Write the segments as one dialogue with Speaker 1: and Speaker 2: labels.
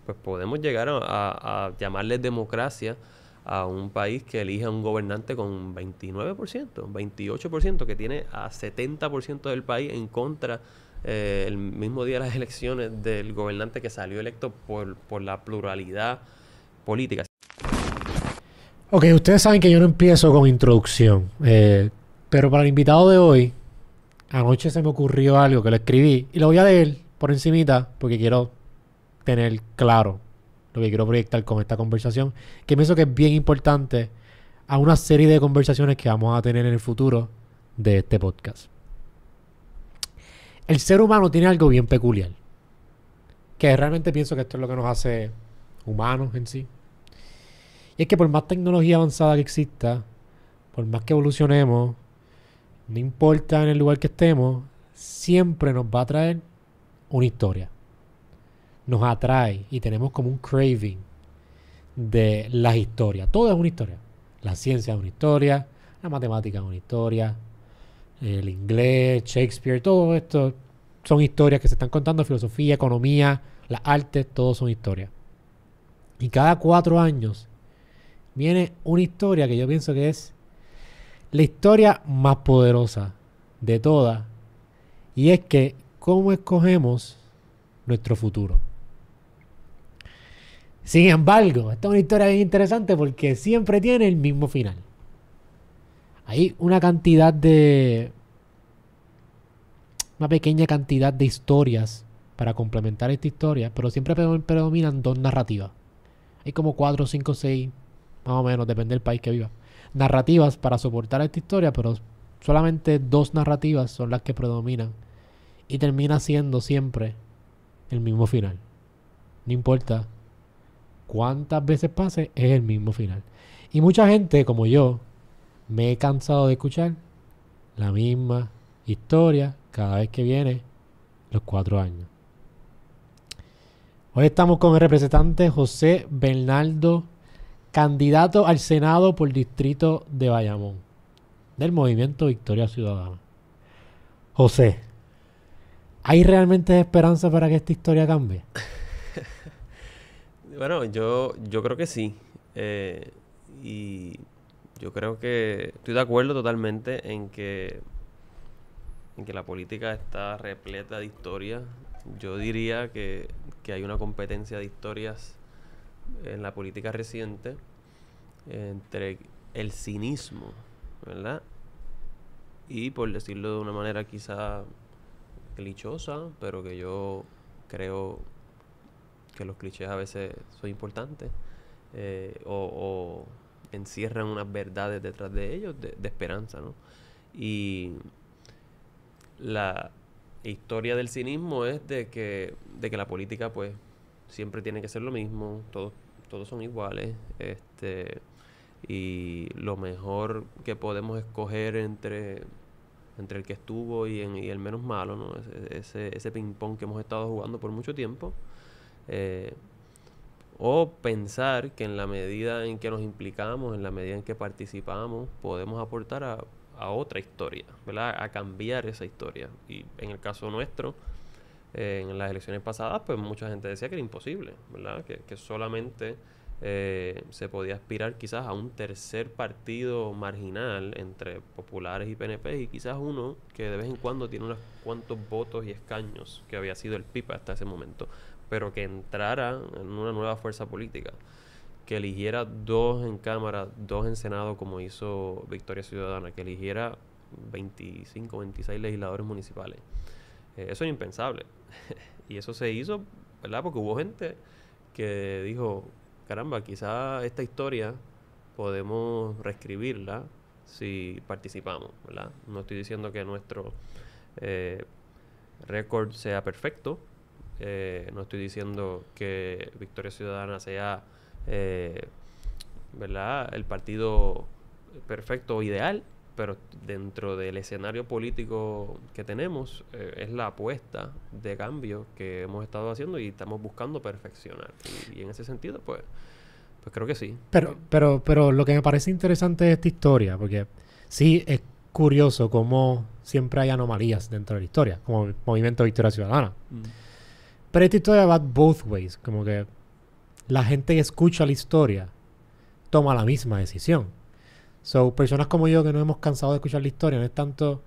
Speaker 1: pues podemos llegar a llamarle democracia a un país que elija un gobernante con 29%, 28%, que tiene a 70% del país en contra el mismo día de las elecciones del gobernante que salió electo por la pluralidad política.
Speaker 2: Ok, ustedes saben que yo no empiezo con introducción, pero para el invitado de hoy, anoche se me ocurrió algo que lo escribí y lo voy a leer por encimita porque quiero tener claro lo que quiero proyectar con esta conversación, que pienso que es bien importante a una serie de conversaciones que vamos a tener en el futuro de este podcast. El ser humano tiene algo bien peculiar, que realmente pienso que esto es lo que nos hace humanos en sí. Y es que por más tecnología avanzada que exista, por más que evolucionemos, no importa en el lugar que estemos, siempre nos va a traer una historia. Nos atrae y tenemos como un craving de las historias. Todo es una historia. La ciencia es una historia, la matemática es una historia, el inglés, Shakespeare, todo esto son historias que se están contando, filosofía, economía, las artes, todo son historias. Y cada 4 años viene una historia que yo pienso que es la historia más poderosa de todas, y es que cómo escogemos nuestro futuro. Sin embargo, esta es una historia bien interesante porque siempre tiene el mismo final. Hay una pequeña cantidad de historias para complementar esta historia, pero siempre predominan 2 narrativas. Hay como 4, 5, 6, más o menos, depende del país que viva, narrativas para soportar esta historia, pero solamente 2 narrativas son las que predominan y termina siendo siempre el mismo final. No importa cuántas veces pase, es el mismo final. Y mucha gente, como yo, me he cansado de escuchar la misma historia cada vez que viene los 4 años. Hoy estamos con el representante José Bernardo, candidato al Senado por distrito de Bayamón, del movimiento Victoria Ciudadana. José, ¿hay realmente esperanza para que esta historia cambie?
Speaker 1: Bueno, yo creo que sí. Y yo creo que estoy de acuerdo totalmente en que la política está repleta de historias. Yo diría que hay una competencia de historias en la política reciente entre el cinismo, ¿verdad? Y por decirlo de una manera quizá clichosa, pero que yo creo que los clichés a veces son importantes, o encierran unas verdades detrás de ellos, de esperanza, ¿no? Y la historia del cinismo es de que la política pues siempre tiene que ser lo mismo, todos son iguales, y lo mejor que podemos escoger entre el que estuvo y el menos malo, ¿no? Ese ping pong que hemos estado jugando por mucho tiempo, o pensar que en la medida en que nos implicamos, en la medida en que participamos, podemos aportar a otra historia, ¿verdad? A cambiar esa historia. Y en el caso nuestro, en las elecciones pasadas, pues mucha gente decía que era imposible, ¿verdad? Que solamente se podía aspirar quizás a un tercer partido marginal entre populares y PNP, y quizás uno que de vez en cuando tiene unos cuantos votos y escaños, que había sido el PIPA hasta ese momento, pero que entrara en una nueva fuerza política, que eligiera 2 en Cámara, 2 en Senado, como hizo Victoria Ciudadana, que eligiera 25, 26 legisladores municipales. Eso era impensable. Y eso se hizo, ¿verdad? Porque hubo gente que dijo, caramba, quizá esta historia podemos reescribirla si participamos, ¿verdad? No estoy diciendo que nuestro récord sea perfecto. No estoy diciendo que Victoria Ciudadana sea, ¿verdad?, el partido perfecto o ideal, pero dentro del escenario político que tenemos, es la apuesta de cambio que hemos estado haciendo y estamos buscando perfeccionar. Y en ese sentido, pues creo que sí.
Speaker 2: Pero lo que me parece interesante de esta historia, porque sí es curioso cómo siempre hay anomalías dentro de la historia, como el movimiento Victoria Ciudadana. Pero esta historia va both ways, como que la gente que escucha la historia toma la misma decisión. So, personas como yo que no hemos cansado de escuchar la historia, no es tanto...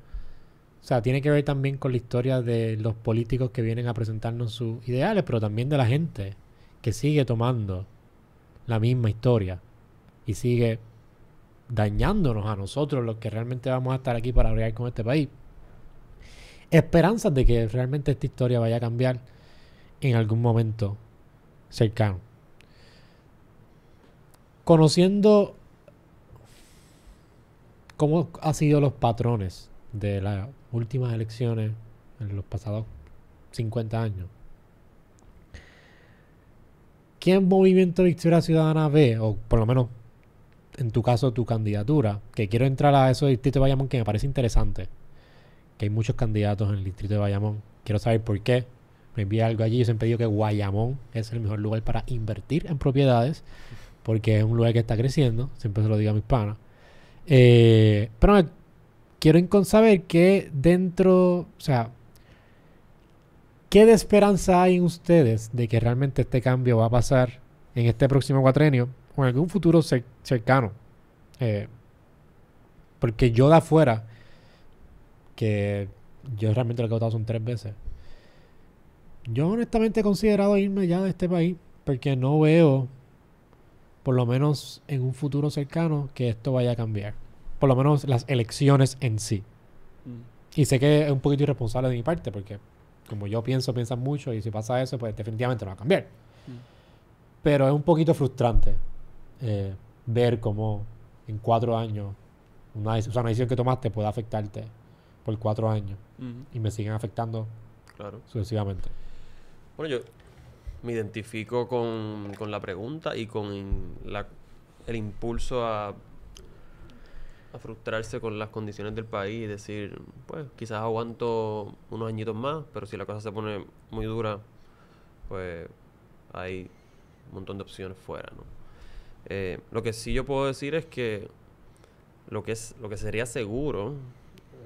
Speaker 2: O sea, tiene que ver también con la historia de los políticos que vienen a presentarnos sus ideales, pero también de la gente que sigue tomando la misma historia y sigue dañándonos a nosotros, los que realmente vamos a estar aquí para bregar con este país. Esperanzas de que realmente esta historia vaya a cambiar en algún momento cercano. Conociendo cómo han sido los patrones de las últimas elecciones en los pasados 50 años, ¿qué movimiento Victoria Ciudadana ve, o por lo menos en tu caso tu candidatura, que quiero entrar a eso del distrito de Bayamón, que me parece interesante, que hay muchos candidatos en el distrito de Bayamón, quiero saber por qué, me envía algo allí, yo siempre digo que Guayamón es el mejor lugar para invertir en propiedades, porque es un lugar que está creciendo, siempre se lo digo a mis panas, pero quiero saber que dentro, o sea, ¿qué de esperanza hay en ustedes de que realmente este cambio va a pasar en este próximo cuatrenio o en algún futuro cercano? Porque yo de afuera, que yo realmente lo que he votado son 3 veces, yo honestamente he considerado irme ya de este país porque no veo, por lo menos en un futuro cercano, que esto vaya a cambiar. Por lo menos las elecciones en sí. Y sé que es un poquito irresponsable de mi parte porque como yo piensan mucho y si pasa eso, pues definitivamente no va a cambiar. Pero es un poquito frustrante ver cómo en 4 años una decisión que tomaste puede afectarte por 4 años y me siguen afectando sucesivamente.
Speaker 1: Bueno, yo me identifico con la pregunta y con el impulso a frustrarse con las condiciones del país y decir, pues quizás aguanto unos añitos más, pero si la cosa se pone muy dura, pues hay un montón de opciones fuera, ¿no? Lo que sí yo puedo decir es que lo que sería seguro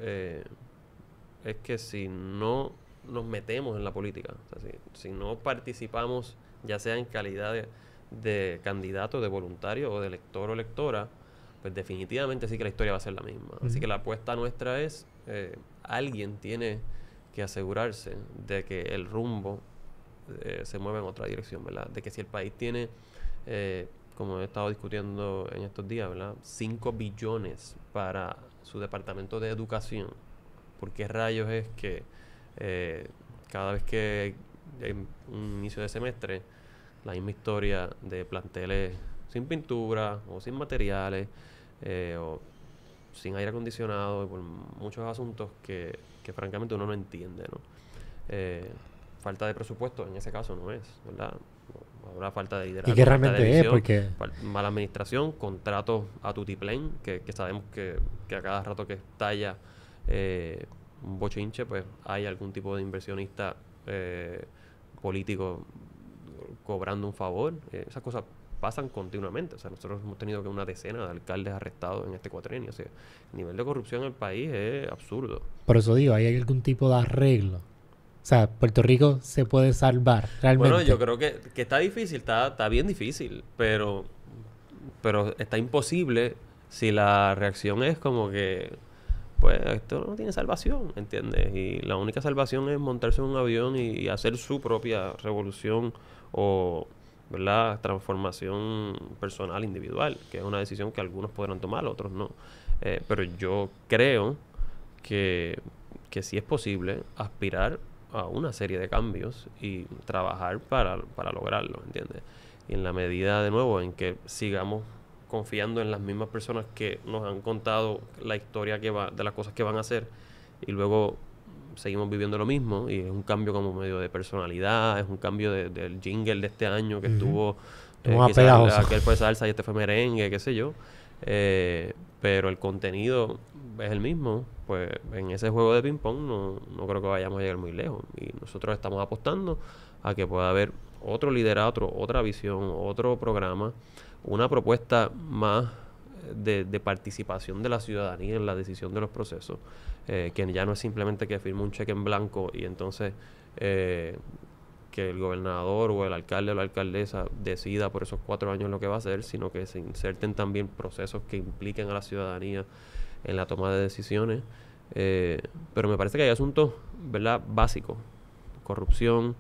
Speaker 1: es que si no nos metemos en la política, o sea, si no participamos, ya sea en calidad de candidato, de voluntario o de elector o electora, pues definitivamente sí que la historia va a ser la misma. Así que la apuesta nuestra es, alguien tiene que asegurarse de que el rumbo se mueva en otra dirección, ¿verdad? De que si el país tiene, como he estado discutiendo en estos días, ¿verdad? 5 billones para su departamento de educación, ¿por qué rayos es que cada vez que hay un inicio de semestre, la misma historia de planteles sin pintura o sin materiales o sin aire acondicionado y por muchos asuntos que francamente uno no entiende, ¿no? Falta de presupuesto en ese caso no es, ¿verdad? Habrá falta de liderazgo,
Speaker 2: ¿y qué
Speaker 1: falta de
Speaker 2: realmente es?
Speaker 1: visión,
Speaker 2: Porque
Speaker 1: mala administración, contratos a tutiplén, que sabemos que a cada rato que estalla un bochinche, pues hay algún tipo de inversionista político cobrando un favor. Esas cosas pasan continuamente. O sea, nosotros hemos tenido que una decena de alcaldes arrestados en este cuatrenio. O sea, el nivel de corrupción en el país es absurdo.
Speaker 2: por eso digo, ¿hay algún tipo de arreglo? O sea, Puerto Rico se puede salvar realmente.
Speaker 1: Bueno, yo creo que está difícil, está bien difícil, pero está imposible si la reacción es como que, pues, esto no tiene salvación, ¿entiendes? Y la única salvación es montarse en un avión y hacer su propia revolución o, ¿verdad?, transformación personal, individual, que es una decisión que algunos podrán tomar, otros no. Pero yo creo que sí es posible aspirar a una serie de cambios y trabajar para lograrlo, ¿entiendes? Y en la medida, de nuevo, en que sigamos confiando en las mismas personas que nos han contado la historia de las cosas que van a hacer y luego seguimos viviendo lo mismo y es un cambio como medio de personalidad, es un cambio del jingle de este año que estuvo quizás aquel fue salsa y este fue merengue, qué sé yo, pero el contenido es el mismo. Pues en ese juego de ping pong no creo que vayamos a llegar muy lejos y nosotros estamos apostando a que pueda haber otro liderato, otra visión, otro programa, una propuesta más de participación de la ciudadanía en la decisión de los procesos, que ya no es simplemente que firme un cheque en blanco y entonces que el gobernador o el alcalde o la alcaldesa decida por esos 4 años lo que va a hacer, sino que se inserten también procesos que impliquen a la ciudadanía en la toma de decisiones. Pero me parece que hay asuntos, ¿verdad?, básicos. Corrupción,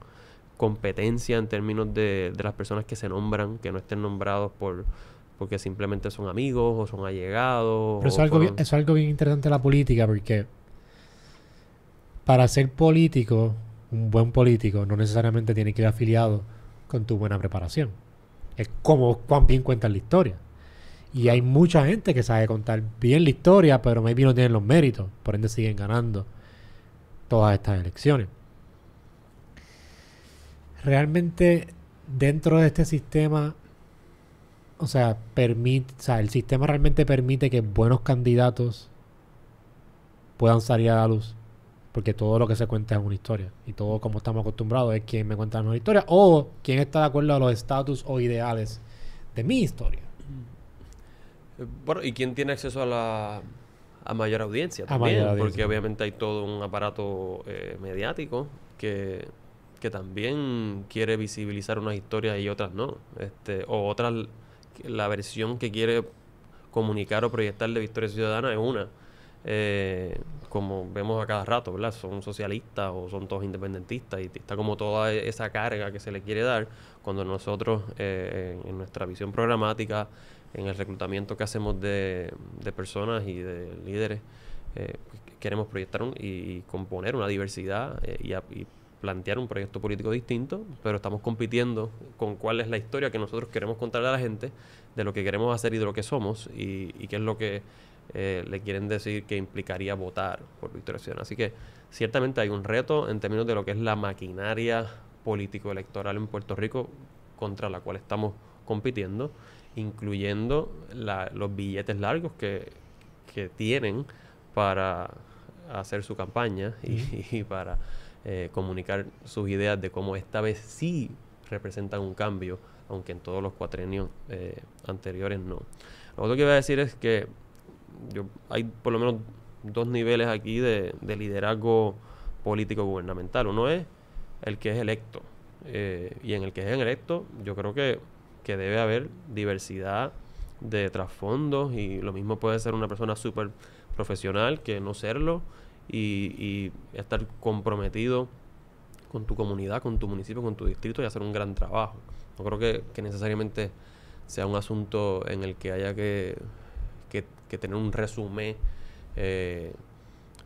Speaker 1: competencia en términos de las personas que se nombran, que no estén nombrados porque simplemente son amigos o son allegados.
Speaker 2: Pero eso es algo bien interesante de la política, porque para ser político, un buen político no necesariamente tiene que ir afiliado con tu buena preparación. Es como cuán bien cuentas la historia. Y hay mucha gente que sabe contar bien la historia, pero maybe no tienen los méritos. Por ende siguen ganando todas estas elecciones. Realmente, dentro de este sistema, o sea, el sistema realmente permite que buenos candidatos puedan salir a la luz. Porque todo lo que se cuenta es una historia. Y todo, como estamos acostumbrados, es quien me cuenta una historia o quien está de acuerdo a los estatus o ideales de mi historia.
Speaker 1: Bueno, ¿y quién tiene acceso a mayor audiencia
Speaker 2: A
Speaker 1: también?
Speaker 2: mayor audiencia.
Speaker 1: Porque obviamente hay todo un aparato mediático que también quiere visibilizar unas historias y otras no. O otras, la versión que quiere comunicar o proyectar de Victoria Ciudadana es una. Como vemos a cada rato, ¿verdad? Son socialistas o son todos independentistas y está como toda esa carga que se le quiere dar cuando nosotros en nuestra visión programática, en el reclutamiento que hacemos de personas y de líderes, queremos proyectar y componer una diversidad y plantear un proyecto político distinto, pero estamos compitiendo con cuál es la historia que nosotros queremos contarle a la gente de lo que queremos hacer y de lo que somos y qué es lo que le quieren decir que implicaría votar por Victoria Ciudadana. Así que ciertamente hay un reto en términos de lo que es la maquinaria político-electoral en Puerto Rico contra la cual estamos compitiendo, incluyendo los billetes largos que tienen para hacer su campaña y para comunicar sus ideas de cómo esta vez sí representan un cambio, aunque en todos los cuatrenios anteriores no. Lo otro que iba a decir es que hay por lo menos 2 niveles aquí de liderazgo político gubernamental. Uno es el que es electo. Y en el que es electo, yo creo que debe haber diversidad de trasfondos y lo mismo puede ser una persona súper profesional que no serlo y estar comprometido con tu comunidad, con tu municipio, con tu distrito y hacer un gran trabajo. No creo que necesariamente sea un asunto en el que haya que tener un resumen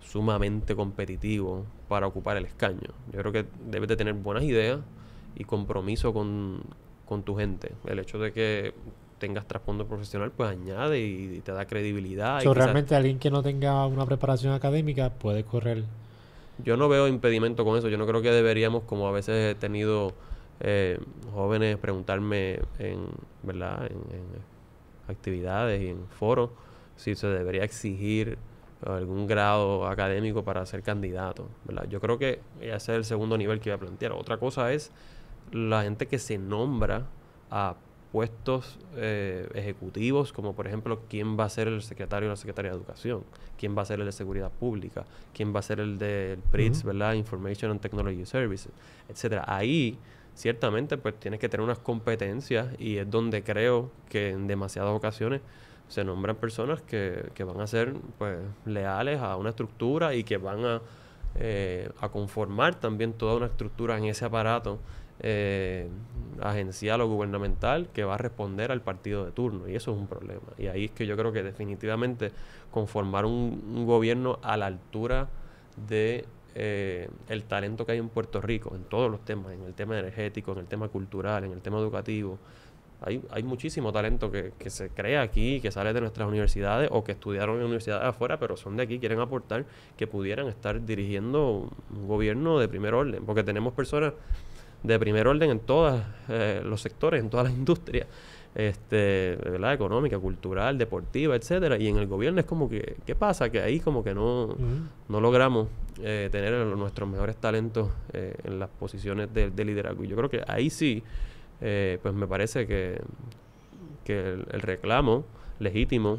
Speaker 1: sumamente competitivo para ocupar el escaño. Yo creo que debes de tener buenas ideas y compromiso con tu gente. El hecho de que tengas trasfondo profesional pues añade y te da credibilidad.
Speaker 2: So, realmente alguien que no tenga una preparación académica puede correr.
Speaker 1: Yo no veo impedimento con eso. Yo no creo que deberíamos, como a veces he tenido jóvenes preguntarme ¿verdad? en actividades y en foros, si se debería exigir algún grado académico para ser candidato, ¿verdad? Yo creo que ese es el segundo nivel que iba a plantear. Otra cosa es la gente que se nombra a puestos ejecutivos, como por ejemplo, quién va a ser el secretario o la secretaria de Educación, quién va a ser el de Seguridad Pública, quién va a ser el del PRITS, ¿verdad? Information and Technology Services, etcétera. Ahí, ciertamente, pues tienes que tener unas competencias y es donde creo que en demasiadas ocasiones se nombran personas que van a ser pues leales a una estructura y que van a conformar también toda una estructura en ese aparato agencial o gubernamental que va a responder al partido de turno, y eso es un problema. Y ahí es que yo creo que definitivamente conformar un gobierno a la altura de el talento que hay en Puerto Rico en todos los temas, en el tema energético, en el tema cultural, en el tema educativo. Hay muchísimo talento que se crea aquí, que sale de nuestras universidades o que estudiaron en universidades afuera, pero son de aquí, quieren aportar, que pudieran estar dirigiendo un gobierno de primer orden, porque tenemos personas de primer orden en todos los sectores, en todas las industrias, ¿verdad? Económica, cultural, deportiva, etcétera, y en el gobierno es como que, ¿qué pasa? Que ahí como que no logramos tener nuestros mejores talentos en las posiciones de liderazgo. Y yo creo que ahí sí, pues me parece que el reclamo legítimo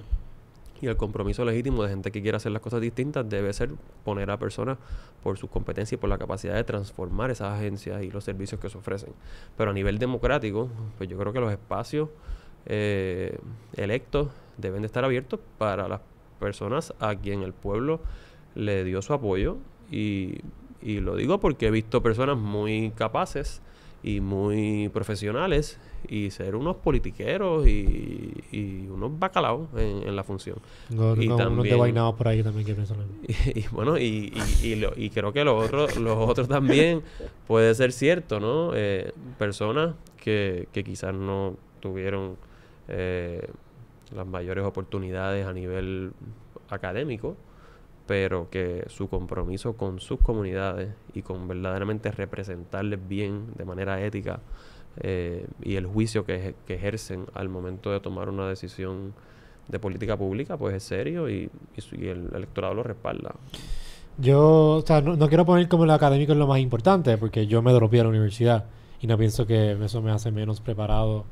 Speaker 1: Y el compromiso legítimo de gente que quiera hacer las cosas distintas debe ser poner a personas por sus competencias y por la capacidad de transformar esas agencias y los servicios que se ofrecen. Pero a nivel democrático, pues yo creo que los espacios electos deben de estar abiertos para las personas a quien el pueblo le dio su apoyo. Y lo digo porque he visto personas muy capaces y muy profesionales y ser unos politiqueros y unos bacalaos en la función.
Speaker 2: Tengo
Speaker 1: Y
Speaker 2: unos
Speaker 1: también,
Speaker 2: desvainados por ahí también que piensan.
Speaker 1: y bueno, y creo que lo otro también puede ser cierto, ¿no? Personas que quizás no tuvieron las mayores oportunidades a nivel académico, pero que su compromiso con sus comunidades y con verdaderamente representarles bien de manera ética y el juicio que ejercen al momento de tomar una decisión de política pública, pues es serio y el electorado lo respalda.
Speaker 2: Yo, o sea, no quiero poner como lo académico es lo más importante, porque yo me dropeé a la universidad y no pienso que eso me hace menos preparado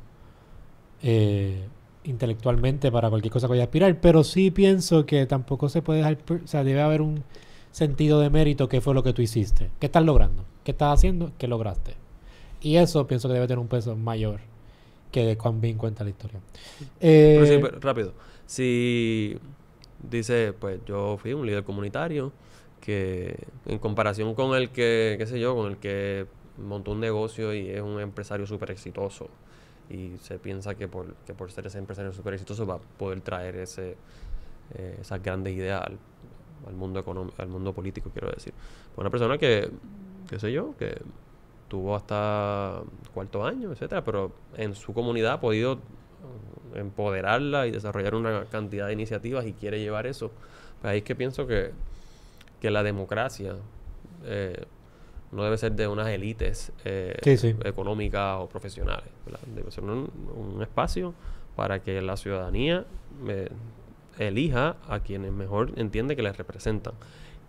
Speaker 2: intelectualmente para cualquier cosa que vaya a aspirar, pero sí pienso que tampoco se puede dejar, o sea, debe haber un sentido de mérito. ¿Qué fue lo que tú hiciste? ¿Qué estás logrando? ¿Qué estás haciendo? ¿Qué lograste? Y eso pienso que debe tener un peso mayor que de cuán bien cuenta la historia.
Speaker 1: Pero sí, rápido. Si dice, pues yo fui un líder comunitario que en comparación con el que, qué sé yo, con el que montó un negocio y es un empresario súper exitoso y se piensa que por ser ese empresario súper exitoso va a poder traer esas grandes ideas al mundo económico, al mundo político, quiero decir. Una persona que, qué sé yo, que tuvo hasta cuarto año, etcétera, pero en su comunidad ha podido empoderarla y desarrollar una cantidad de iniciativas y quiere llevar eso. Pues ahí es que pienso que la democracia no debe ser de unas élites
Speaker 2: Sí.
Speaker 1: económicas o profesionales, ¿verdad? Debe ser un espacio para que la ciudadanía elija a quienes mejor entiende que les representan.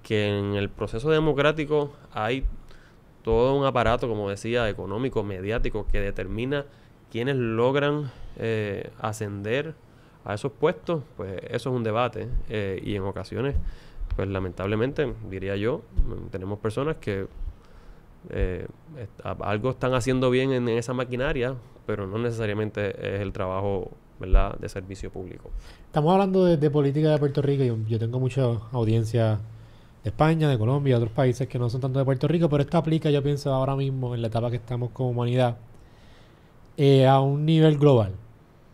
Speaker 1: Que en el proceso democrático hay todo un aparato, como decía, económico, mediático, que determina quiénes logran ascender a esos puestos, pues eso es un debate. Y en ocasiones, pues lamentablemente, diría yo, tenemos personas que algo están haciendo bien en esa maquinaria, pero no necesariamente es el trabajo, ¿verdad?, de servicio público.
Speaker 2: Estamos hablando de política de Puerto Rico y yo tengo mucha audiencia de España, de Colombia, de otros países que no son tanto de Puerto Rico, pero esto aplica, yo pienso, ahora mismo en la etapa que estamos como humanidad a un nivel global,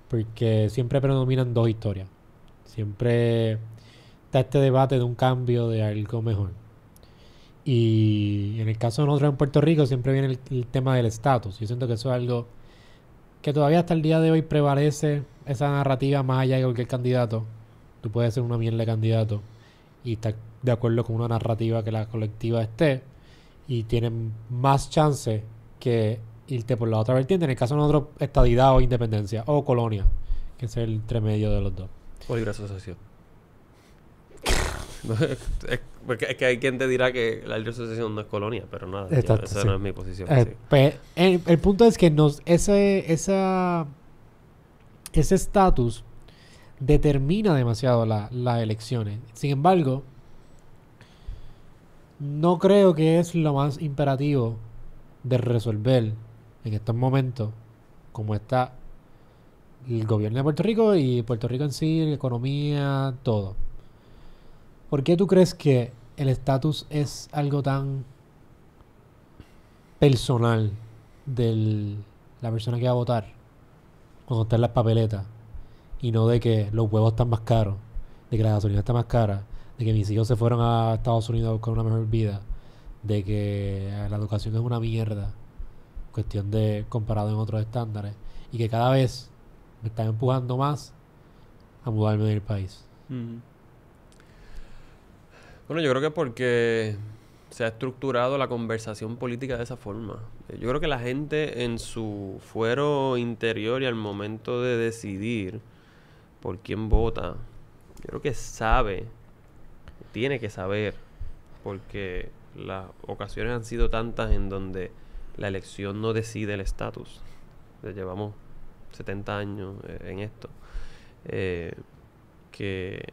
Speaker 2: porque siempre predominan dos historias. Siempre está este debate de un cambio, de algo mejor. Y en el caso de nosotros en Puerto Rico siempre viene el tema del estatus. Yo siento que eso es algo que todavía hasta el día de hoy prevalece, esa narrativa más allá de cualquier candidato. Tú puedes ser una mierda de candidato y estar de acuerdo con una narrativa que la colectiva esté y tienen más chance que irte por la otra vertiente. En el caso de nosotros, estadidad o independencia o colonia, que es el entremedio de los dos.
Speaker 1: O libre asociación. Porque es que hay quien te dirá que la libre asociación no es colonia, pero nada,
Speaker 2: Exacto,
Speaker 1: esa
Speaker 2: sí.
Speaker 1: no es mi posición. Sí.
Speaker 2: Pues, el punto es que ese estatus determina demasiado las elecciones. Sin embargo, no creo que es lo más imperativo de resolver en estos momentos, como está el gobierno de Puerto Rico y Puerto Rico en sí, la economía, todo. ¿Por qué tú crees que el estatus es algo tan personal de la persona que va a votar cuando está en las papeletas y no de que los huevos están más caros, de que la gasolina está más cara, de que mis hijos se fueron a Estados Unidos a buscar una mejor vida, de que la educación es una mierda, cuestión de comparado en otros estándares, y que cada vez me están empujando más a mudarme del país?
Speaker 1: Bueno, yo creo que porque se ha estructurado la conversación política de esa forma. Yo creo que la gente en su fuero interior y al momento de decidir por quién vota, yo creo que sabe, tiene que saber, porque las ocasiones han sido tantas en donde la elección no decide el estatus. Llevamos 70 años en esto. que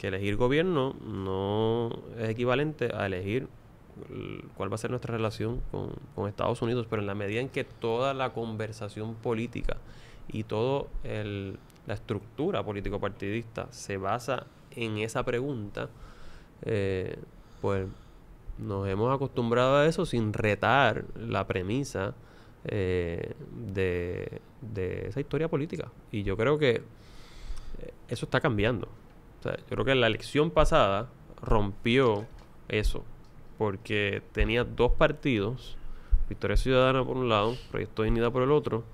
Speaker 1: elegir gobierno no es equivalente a elegir cuál va a ser nuestra relación con Estados Unidos, pero en la medida en que toda la conversación política y toda la estructura político-partidista se basa en esa pregunta, pues nos acostumbrado a eso sin retar la premisa de esa historia política. Y yo creo que eso está cambiando. O sea, yo creo que la elección pasada rompió eso, porque tenía dos partidos, Victoria Ciudadana por un lado, Proyecto Dignidad por el otro,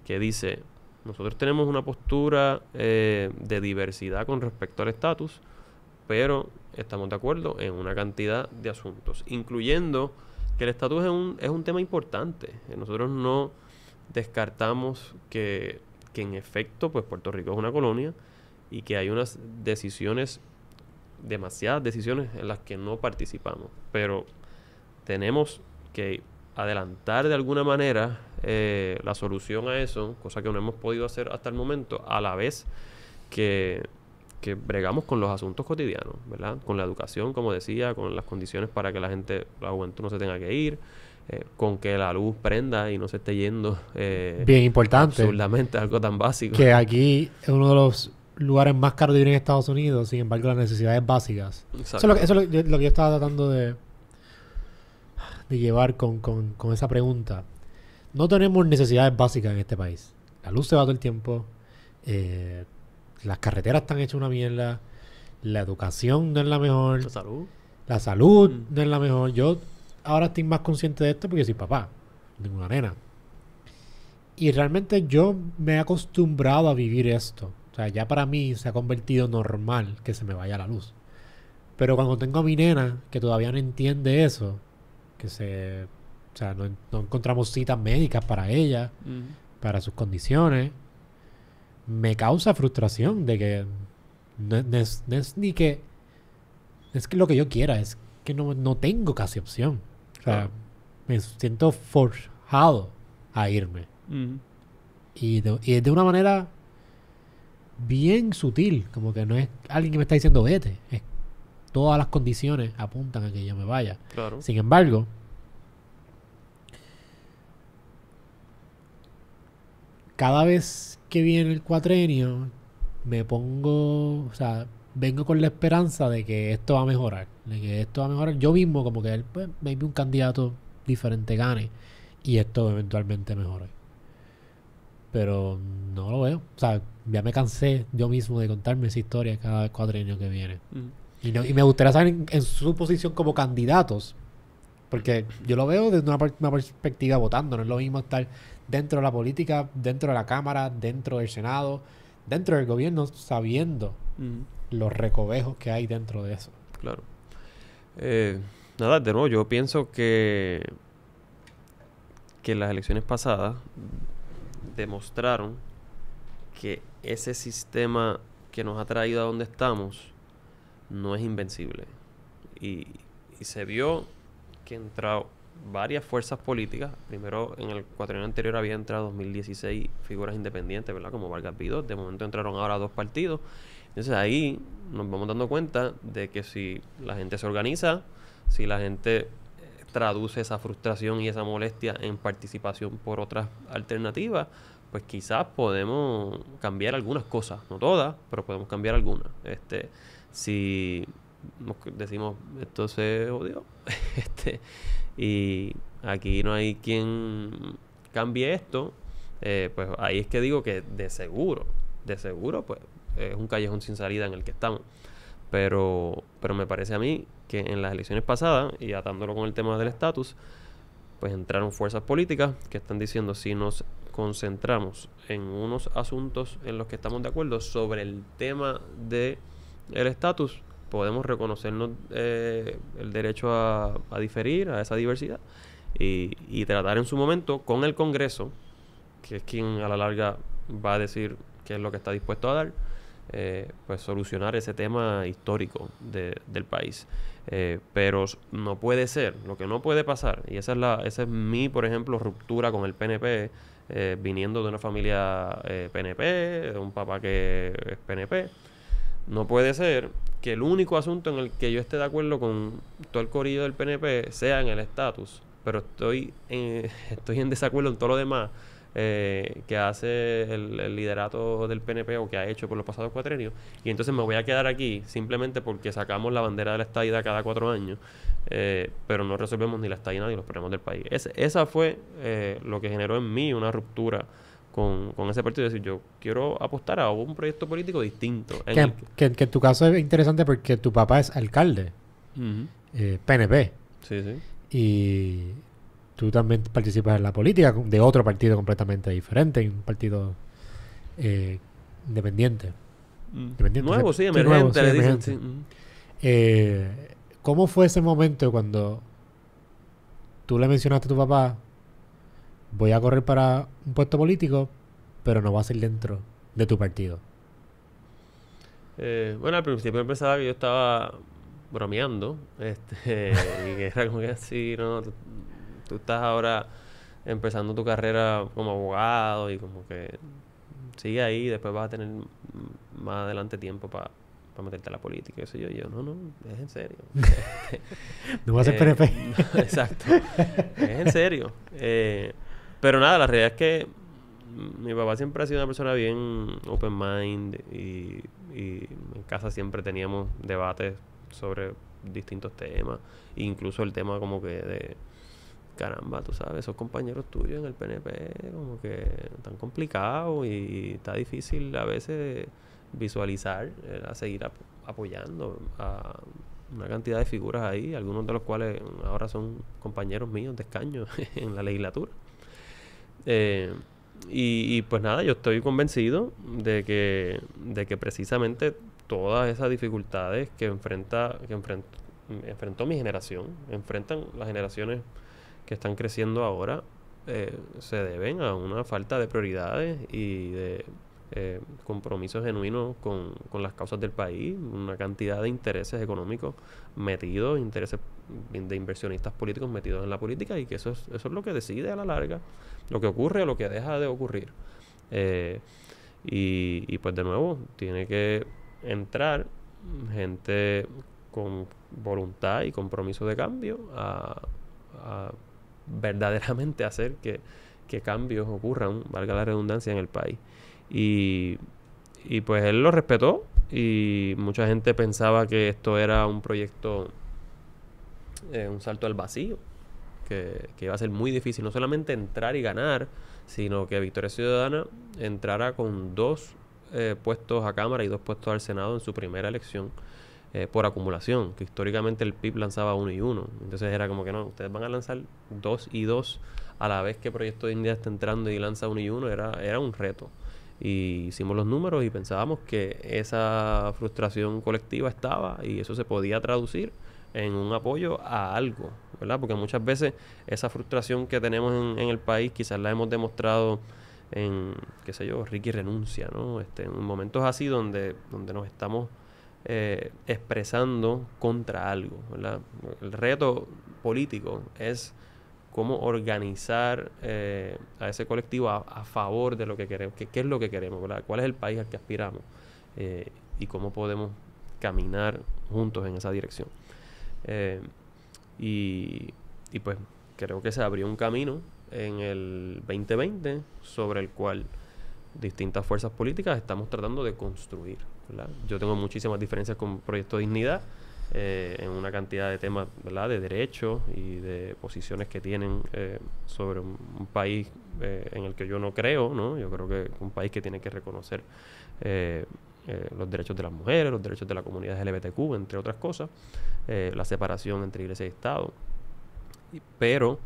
Speaker 1: que dice, nosotros tenemos una postura de diversidad con respecto al estatus, pero estamos de acuerdo en una cantidad de asuntos, incluyendo que el estatus es un tema importante. Nosotros no descartamos que en efecto, pues Puerto Rico es una colonia y que hay unas decisiones, demasiadas decisiones en las que no participamos, pero tenemos que adelantar de alguna manera la solución a eso, cosa que no hemos podido hacer hasta el momento, a la vez que bregamos con los asuntos cotidianos, ¿verdad? Con la educación, como decía, con las condiciones para que la juventud no se tenga que ir, con que la luz prenda y no se esté yendo.
Speaker 2: Bien importante.
Speaker 1: Absurdamente, algo tan básico.
Speaker 2: Que aquí es uno de los lugares más caros de vivir en Estados Unidos, sin embargo, las necesidades básicas. Exacto. Eso es lo que yo estaba tratando de llevar con esa pregunta. No tenemos necesidades básicas en este país. La luz se va todo el tiempo. Las carreteras están hechas una mierda. La educación no es la mejor. La salud no es la mejor. Yo ahora estoy más consciente de esto porque soy papá. Tengo una nena. Y realmente yo me he acostumbrado a vivir esto. O sea, ya para mí se ha convertido normal que se me vaya la luz. Pero cuando tengo a mi nena, que todavía no entiende eso, o sea, no encontramos citas médicas para ella, para sus condiciones, me causa frustración de que no es ni que es que lo que yo quiera, es que no tengo casi opción. O sea, me siento forjado a irme. Y de una manera bien sutil, como que no es alguien que me está diciendo vete, es todas las condiciones apuntan a que yo me vaya.
Speaker 1: Claro.
Speaker 2: Sin embargo, cada vez que viene el cuatrenio, vengo con la esperanza de que esto va a mejorar. Yo mismo, como que pues, maybe un candidato diferente gane y esto eventualmente mejore. Pero no lo veo. O sea, ya me cansé yo mismo de contarme esa historia cada cuatrenio que viene. Y me gustaría saber en su posición como candidatos, porque yo lo veo desde una perspectiva votando. No es lo mismo estar dentro de la política, dentro de la Cámara, dentro del Senado, dentro del gobierno, sabiendo los recovejos que hay dentro de eso.
Speaker 1: Claro. Nada, de nuevo, yo pienso que las elecciones pasadas demostraron que ese sistema que nos ha traído a donde estamos no es invencible. Y se vio que entraron varias fuerzas políticas. Primero, en el cuatrienio anterior había entrado 2016 figuras independientes, ¿verdad? Como Vargas Vidot. De momento entraron ahora 2 partidos. Entonces ahí nos vamos dando cuenta de que si la gente se organiza, si la gente traduce esa frustración y esa molestia en participación por otras alternativas, pues quizás podemos cambiar algunas cosas, no todas, pero podemos cambiar algunas. Si nos decimos esto se odió, y aquí no hay quien cambie esto, pues ahí es que digo que de seguro, pues es un callejón sin salida en el que estamos. Pero me parece a mí que en las elecciones pasadas, y atándolo con el tema del estatus, pues entraron fuerzas políticas que están diciendo, si nos concentramos en unos asuntos en los que estamos de acuerdo sobre el tema del estatus, podemos reconocernos el derecho a diferir, a esa diversidad, y tratar en su momento con el Congreso, que es quien a la larga va a decir qué es lo que está dispuesto a dar, pues solucionar ese tema histórico del país. Pero no puede ser, lo que no puede pasar, y esa es mi, por ejemplo, ruptura con el PNP, viniendo de una familia PNP, de un papá que es PNP, No puede ser que el único asunto en el que yo esté de acuerdo con todo el corillo del PNP sea en el estatus, pero estoy en desacuerdo en todo lo demás que hace el liderato del PNP o que ha hecho por los pasados cuatrenios, y entonces me voy a quedar aquí simplemente porque sacamos la bandera de la estadidad cada 4 años, pero no resolvemos ni la estadidad ni los problemas del país. Esa fue lo que generó en mí una ruptura con ese partido. Es decir, yo quiero apostar a un proyecto político distinto.
Speaker 2: Que en tu caso es interesante porque tu papá es alcalde, PNP,
Speaker 1: Sí, sí.
Speaker 2: y tú también participas en la política de otro partido completamente diferente, un partido independiente.
Speaker 1: Nuevo, sí, emergente,
Speaker 2: nuevo, sí,
Speaker 1: le dicen.
Speaker 2: emergente.
Speaker 1: Sí.
Speaker 2: ¿Cómo fue ese momento cuando tú le mencionaste a tu papá, voy a correr para un puesto político, pero no va a ser dentro de tu partido?
Speaker 1: Bueno, al principio pensaba que yo estaba bromeando, y que era como que así, ¿no? Tú estás ahora empezando tu carrera como abogado y como que sigue ahí, después vas a tener más adelante tiempo para meterte a la política, eso yo, no, es en serio.
Speaker 2: No va a ser PNP.
Speaker 1: No, exacto, es en serio. Pero nada, la realidad es que mi papá siempre ha sido una persona bien open mind y en casa siempre teníamos debates sobre distintos temas, incluso el tema como que de caramba, tú sabes, esos compañeros tuyos en el PNP como que tan complicados y está difícil a veces visualizar, a seguir apoyando a una cantidad de figuras ahí, algunos de los cuales ahora son compañeros míos de escaño en la legislatura. Y pues nada, yo estoy convencido de que precisamente todas esas dificultades que enfrentó mi generación, enfrentan las generaciones que están creciendo ahora, se deben a una falta de prioridades y de compromisos genuinos con las causas del país, una cantidad de intereses económicos metidos, intereses de inversionistas políticos metidos en la política, y que eso es lo que decide a la larga lo que ocurre o lo que deja de ocurrir. Y pues de nuevo, tiene que entrar gente con voluntad y compromiso de cambio a verdaderamente hacer que cambios ocurran, valga la redundancia, en el país. Y pues él lo respetó, y mucha gente pensaba que esto era un proyecto, un salto al vacío, que iba a ser muy difícil no solamente entrar y ganar, sino que Victoria Ciudadana entrara con 2 puestos a Cámara y 2 puestos al Senado en su primera elección, por acumulación, que históricamente el PIB lanzaba 1 y 1. Entonces era como que no, ustedes van a lanzar 2 y 2 a la vez que Proyecto de Dignidad está entrando y lanza 1 y 1, era un reto. Y hicimos los números y pensábamos que esa frustración colectiva estaba, y eso se podía traducir en un apoyo a algo, ¿verdad? Porque muchas veces esa frustración que tenemos en el país quizás la hemos demostrado en, qué sé yo, Ricky renuncia, ¿no? En momentos así donde nos estamos expresando contra algo, ¿verdad? El reto político es cómo organizar a ese colectivo a favor de lo que queremos, qué es lo que queremos, ¿verdad? ¿Cuál es el país al que aspiramos? Y cómo podemos caminar juntos en esa dirección. Y pues creo que se abrió un camino en el 2020 sobre el cual distintas fuerzas políticas estamos tratando de construir, ¿verdad? Yo tengo muchísimas diferencias con Proyecto Dignidad en una cantidad de temas, ¿verdad?, de derechos y de posiciones que tienen sobre un país en el que yo no creo, ¿no? Yo creo que un país que tiene que reconocer los derechos de las mujeres, los derechos de la comunidad LGBTQ, entre otras cosas, la separación entre iglesia y Estado. Pero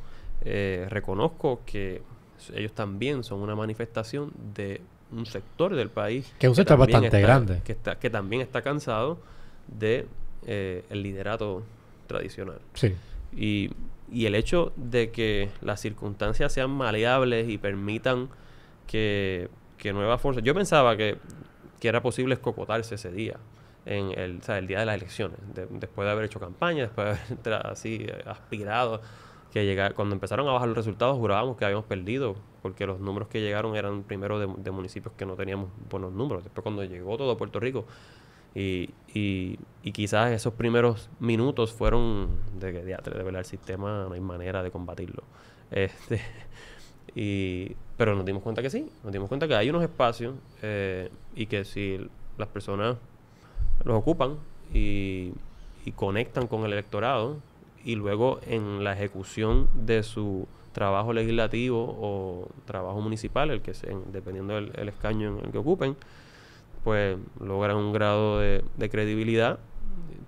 Speaker 1: reconozco que ellos también son una manifestación de un sector del país
Speaker 2: que es un sector bastante grande,
Speaker 1: que también está cansado de el liderato tradicional.
Speaker 2: Sí.
Speaker 1: Y el hecho de que las circunstancias sean maleables y permitan que nuevas fuerzas... Yo pensaba que era posible escocotarse ese día, el día de las elecciones, después de haber hecho campaña, después de haber así aspirado, cuando empezaron a bajar los resultados jurábamos que habíamos perdido, porque los números que llegaron eran primero de municipios que no teníamos buenos números. Después cuando llegó todo Puerto Rico Y quizás esos primeros minutos fueron de que, de verdad, el sistema no hay manera de combatirlo. Este, pero nos dimos cuenta que sí, nos dimos cuenta que hay unos espacios y que si las personas los ocupan y conectan con el electorado y luego en la ejecución de su trabajo legislativo o trabajo municipal, el que sea, dependiendo del escaño en el que ocupen, pues logran un grado de credibilidad,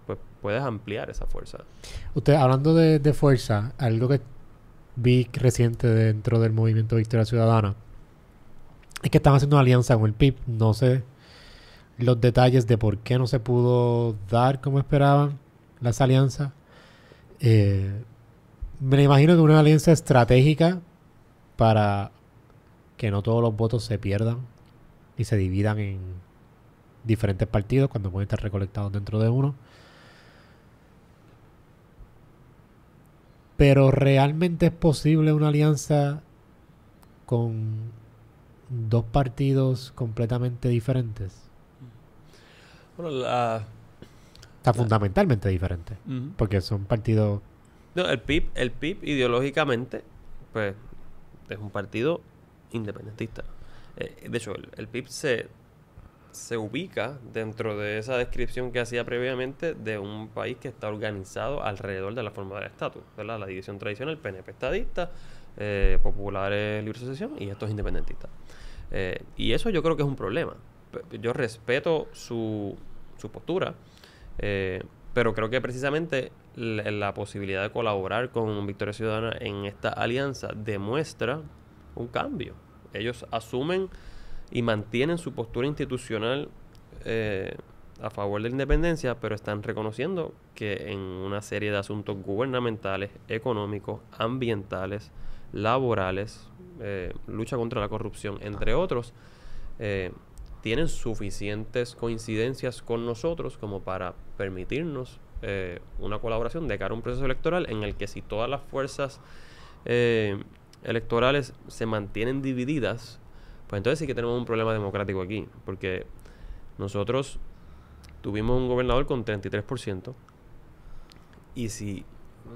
Speaker 1: pues puedes ampliar esa fuerza.
Speaker 2: Usted, hablando de fuerza, algo que vi reciente dentro del movimiento Victoria Ciudadana es que están haciendo una alianza con el PIB. No sé los detalles de por qué no se pudo dar como esperaban las alianzas. Me imagino que una alianza estratégica para que no todos los votos se pierdan y se dividan en diferentes partidos cuando pueden estar recolectados dentro de uno. Pero realmente es posible una alianza con dos partidos completamente diferentes.
Speaker 1: Bueno,
Speaker 2: Está fundamentalmente diferentes.
Speaker 1: Uh-huh.
Speaker 2: Porque son partidos...
Speaker 1: No, el PIB ideológicamente, pues, es un partido independentista. De hecho, el PIB se ubica dentro de esa descripción que hacía previamente de un país que está organizado alrededor de la forma del estatus, ¿verdad? La división tradicional, PNP estadista, populares libre asociación y estos independentistas. Y eso yo creo que es un problema. Yo respeto su postura, pero creo que precisamente la posibilidad de colaborar con Victoria Ciudadana en esta alianza demuestra un cambio. Ellos asumen y mantienen su postura institucional a favor de la independencia, pero están reconociendo que en una serie de asuntos gubernamentales, económicos, ambientales, laborales, lucha contra la corrupción, entre otros, tienen suficientes coincidencias con nosotros como para permitirnos una colaboración de cara a un proceso electoral en el que si todas las fuerzas electorales se mantienen divididas, pues entonces sí que tenemos un problema democrático aquí, porque nosotros tuvimos un gobernador con 33%, y si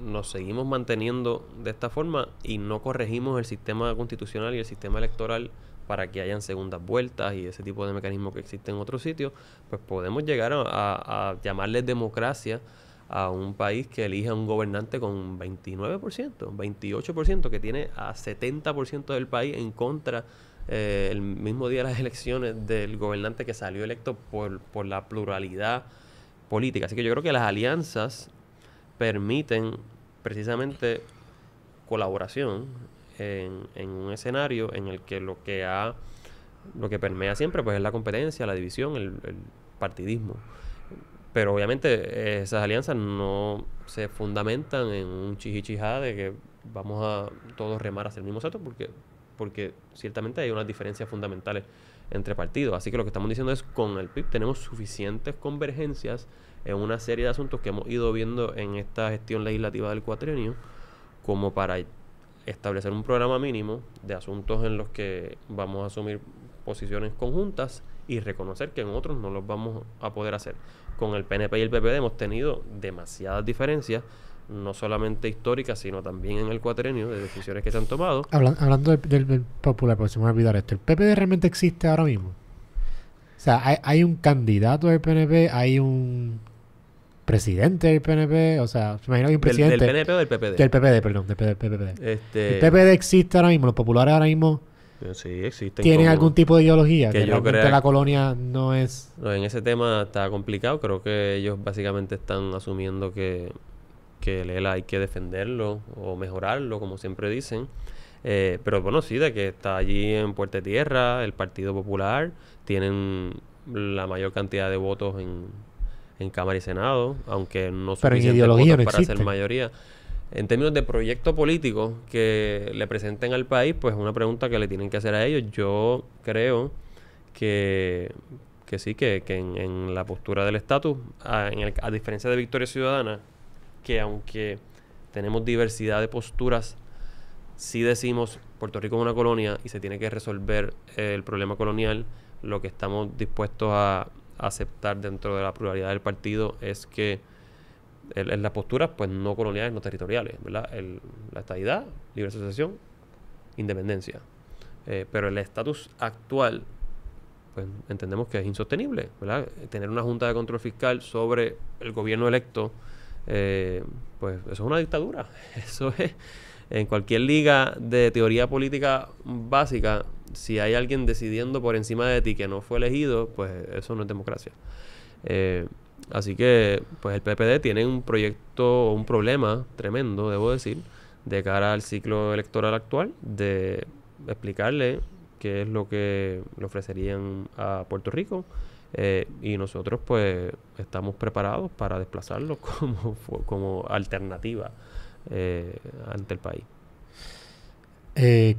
Speaker 1: nos seguimos manteniendo de esta forma y no corregimos el sistema constitucional y el sistema electoral para que hayan segundas vueltas y ese tipo de mecanismos que existen en otros sitios, pues podemos llegar a llamarle democracia a un país que elija un gobernante con 29%, 28%, que tiene a 70% del país en contra el mismo día de las elecciones del gobernante que salió electo por la pluralidad política. Así que yo creo que las alianzas permiten precisamente colaboración en un escenario en el que lo que permea siempre pues es la competencia, la división, el partidismo. Pero obviamente esas alianzas no se fundamentan en un chichichijá de que vamos a todos remar hacia el mismo salto, porque ciertamente hay unas diferencias fundamentales entre partidos. Así que lo que estamos diciendo es, con el PIB tenemos suficientes convergencias en una serie de asuntos que hemos ido viendo en esta gestión legislativa del cuatrienio, como para establecer un programa mínimo de asuntos en los que vamos a asumir posiciones conjuntas y reconocer que en otros no los vamos a poder hacer. Con el PNP y el PPD hemos tenido demasiadas diferencias, no solamente históricas, sino también en el cuatrienio, de decisiones que se han tomado.
Speaker 2: Hablando del Popular, porque se me va a olvidar esto, ¿el PPD realmente existe ahora mismo? O sea, hay un candidato del PNP, hay un presidente del PNP, o sea, me imagino que hay un presidente...
Speaker 1: ¿Del PNP o del PPD?
Speaker 2: Del PPD, perdón, del PPD. ¿El PPD existe ahora mismo? ¿Los populares ahora mismo
Speaker 1: sí existen?
Speaker 2: ¿Tienen algún tipo de ideología?
Speaker 1: Que yo
Speaker 2: realmente la colonia no es...
Speaker 1: No, en ese tema está complicado. Creo que ellos básicamente están asumiendo que el ELA hay que defenderlo o mejorarlo, como siempre dicen. Pero bueno, sí, de que está allí en Puerto Tierra, el Partido Popular, tienen la mayor cantidad de votos en Cámara y Senado, aunque no suficientes votos para ser mayoría. En términos de proyecto político que le presenten al país, pues es una pregunta que le tienen que hacer a ellos. Yo creo que sí, que en la postura del estatus, a diferencia de Victoria Ciudadana, que aunque tenemos diversidad de posturas, sí decimos Puerto Rico es una colonia y se tiene que resolver el problema colonial, lo que estamos dispuestos a aceptar dentro de la pluralidad del partido es que en las posturas pues no coloniales, no territoriales, ¿verdad? La estadidad, libre asociación, independencia. Pero el estatus actual, pues entendemos que es insostenible, ¿verdad? Tener una junta de control fiscal sobre el gobierno electo, pues eso es una dictadura. Eso es, en cualquier liga de teoría política básica, si hay alguien decidiendo por encima de ti que no fue elegido, pues eso no es democracia. Así que, pues el PPD tiene un proyecto, un problema tremendo, debo decir, de cara al ciclo electoral actual, de explicarle qué es lo que le ofrecerían a Puerto Rico, y nosotros pues estamos preparados para desplazarlo como alternativa ante el país.